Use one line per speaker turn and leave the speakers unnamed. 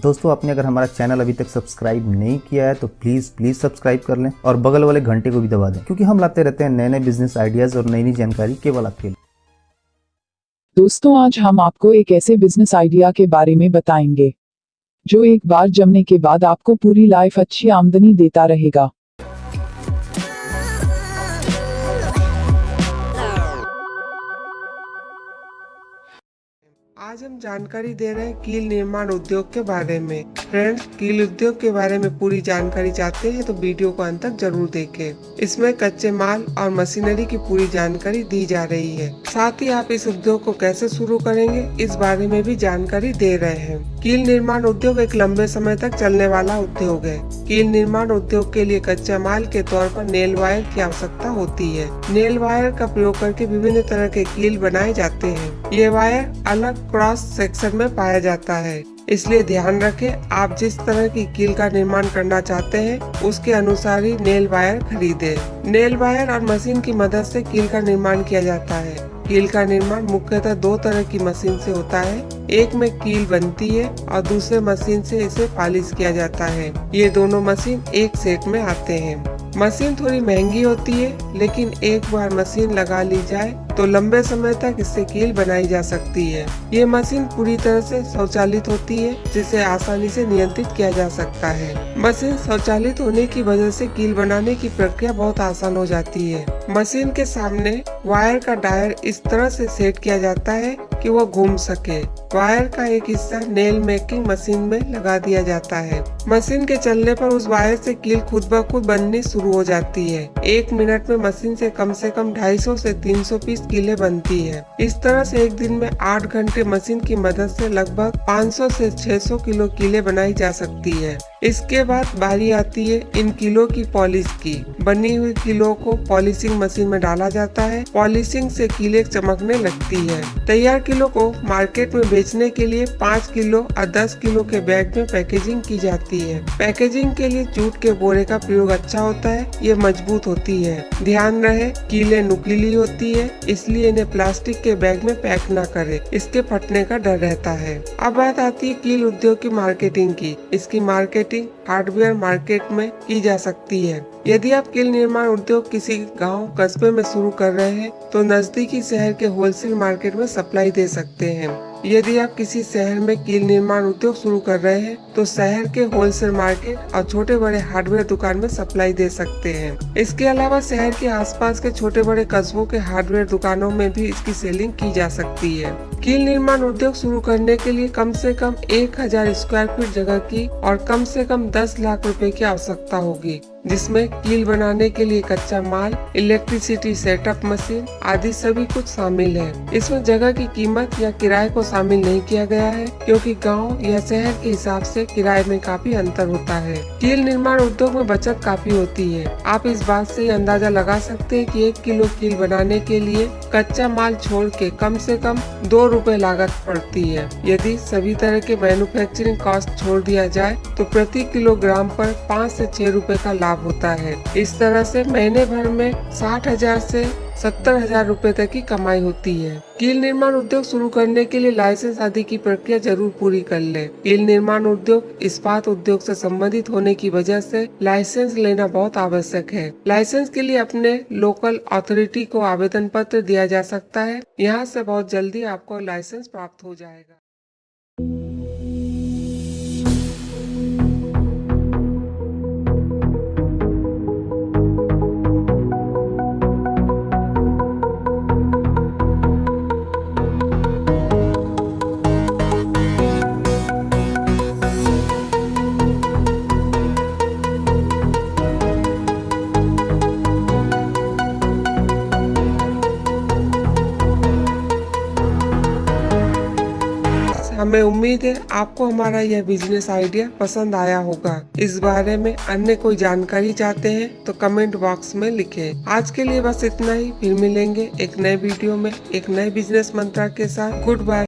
दोस्तों, आपने अगर हमारा चैनल अभी तक सब्सक्राइब नहीं किया है तो प्लीज सब्सक्राइब कर लें और बगल वाले घंटे को भी दबा दें, क्योंकि हम लाते रहते हैं नए नए बिजनेस आइडियाज और नई नई जानकारी केवल आपके लिए।
दोस्तों, आज हम आपको एक ऐसे बिजनेस आइडिया के बारे में बताएंगे जो एक बार जमने के बाद आपको पूरी लाइफ अच्छी आमदनी देता रहेगा।
आज हम जानकारी दे रहे हैं कील निर्माण उद्योग के बारे में। फ्रेंड्स, कील उद्योग के बारे में पूरी जानकारी चाहते हैं तो वीडियो को अंत तक जरूर देखें। इसमें कच्चे माल और मशीनरी की पूरी जानकारी दी जा रही है। साथ ही आप इस उद्योग को कैसे शुरू करेंगे इस बारे में भी जानकारी दे रहे हैं। कील निर्माण उद्योग एक लंबे समय तक चलने वाला उद्योग है। कील निर्माण उद्योग के लिए कच्चा माल के तौर पर नेल वायर की आवश्यकता होती है। नेल वायर का प्रयोग करके विभिन्न तरह के कील बनाए जाते हैं। ये वायर अलग क्रॉस सेक्शन में पाया जाता है, इसलिए ध्यान रखें आप जिस तरह की कील का निर्माण करना चाहते हैं उसके अनुसार ही नेल वायर खरीदें। नेल वायर और मशीन की मदद से कील का निर्माण किया जाता है। कील का निर्माण मुख्यतः दो तरह की मशीन से होता है। एक में कील बनती है और दूसरे मशीन से इसे पॉलिश किया जाता है। ये दोनों मशीन एक सेट में आते हैं। मशीन थोड़ी महंगी होती है, लेकिन एक बार मशीन लगा ली जाए तो लंबे समय तक इससे कील बनाई जा सकती है। ये मशीन पूरी तरह से स्वचालित होती है, जिसे आसानी से नियंत्रित किया जा सकता है। मशीन स्वचालित होने की वजह से कील बनाने की प्रक्रिया बहुत आसान हो जाती है। मशीन के सामने वायर का डायल इस तरह से सेट किया जाता है कि वह घूम सके। वायर का एक हिस्सा नेल मेकिंग मशीन में लगा दिया जाता है। मशीन के चलने पर उस वायर से कील खुद ब खुद बननी शुरू हो जाती है। 1 मिनट में मशीन से कम 250 से 300 पीस कीलें बनती है। इस तरह से एक दिन में 8 घंटे मशीन की मदद से लगभग 500 से 600 किलो कीलें बनाई जा सकती है। इसके बाद बारी आती है इन किलो की पॉलिश की। बनी हुई किलो को पॉलिशिंग मशीन में डाला जाता है। पॉलिशिंग से कीलें चमकने लगती है। तैयार किलो को मार्केट में बेचने के लिए 5 किलो और 10 किलो के बैग में पैकेजिंग की जाती है। पैकेजिंग के लिए जूट के बोरे का प्रयोग अच्छा होता है। ये मजबूत होती है। ध्यान रहे कीलें नुकीली होती है, इसलिए इन्हें प्लास्टिक के बैग में पैक न करें, इसके फटने का डर रहता है। अब बात आती है कील उद्योग की मार्केटिंग की। इसकी मार्केटिंग हार्डवेयर मार्केट में की जा सकती है। यदि आप कील निर्माण उद्योग किसी गांव कस्बे में शुरू कर रहे हैं तो नजदीकी शहर के होलसेल मार्केट में सप्लाई दे सकते हैं। यदि आप किसी शहर में कील निर्माण उद्योग शुरू कर रहे हैं तो शहर के होलसेल मार्केट और छोटे बड़े हार्डवेयर दुकान में सप्लाई दे सकते हैं। इसके अलावा शहर के आसपास के छोटे बड़े कस्बों के हार्डवेयर दुकानों में भी इसकी सेलिंग की जा सकती है। कील निर्माण उद्योग शुरू करने के लिए कम से कम 1000 स्क्वायर फीट जगह की और कम से कम 10 लाख रुपए की आवश्यकता होगी, जिसमें कील बनाने के लिए कच्चा माल, इलेक्ट्रिसिटी सेटअप मशीन आदि सभी कुछ शामिल है। इसमें जगह की कीमत या किराए को शामिल नहीं किया गया है, क्योंकि गांव या शहर के हिसाब से किराए में काफी अंतर होता है। कील निर्माण उद्योग में बचत काफी होती है। आप इस बात से अंदाजा लगा सकते हैं कि 1 किलो कील बनाने के लिए कच्चा माल छोड़ के कम से कम 2 रुपए लागत पड़ती है। यदि सभी तरह के मैन्युफैक्चरिंग कॉस्ट छोड़ दिया जाए तो प्रति किलोग्राम पर 5 से 6 रुपए का लाभ होता है। इस तरह से महीने भर में 60,000 से 70,000 रुपए तक की कमाई होती है। कील निर्माण उद्योग शुरू करने के लिए लाइसेंस आदि की प्रक्रिया जरूर पूरी कर लें। कील निर्माण उद्योग इस्पात उद्योग से संबंधित होने की वजह से लाइसेंस लेना बहुत आवश्यक है। लाइसेंस के लिए अपने लोकल अथॉरिटी को आवेदन पत्र दिया जा सकता है। यहाँ से बहुत जल्दी आपको लाइसेंस प्राप्त हो जाएगा। हमें उम्मीद है आपको हमारा यह बिजनेस आइडिया पसंद आया होगा। इस बारे में अन्य कोई जानकारी चाहते हैं तो कमेंट बॉक्स में लिखें। आज के लिए बस इतना ही। फिर मिलेंगे एक नए वीडियो में एक नए बिजनेस मंत्र के साथ। Good bye.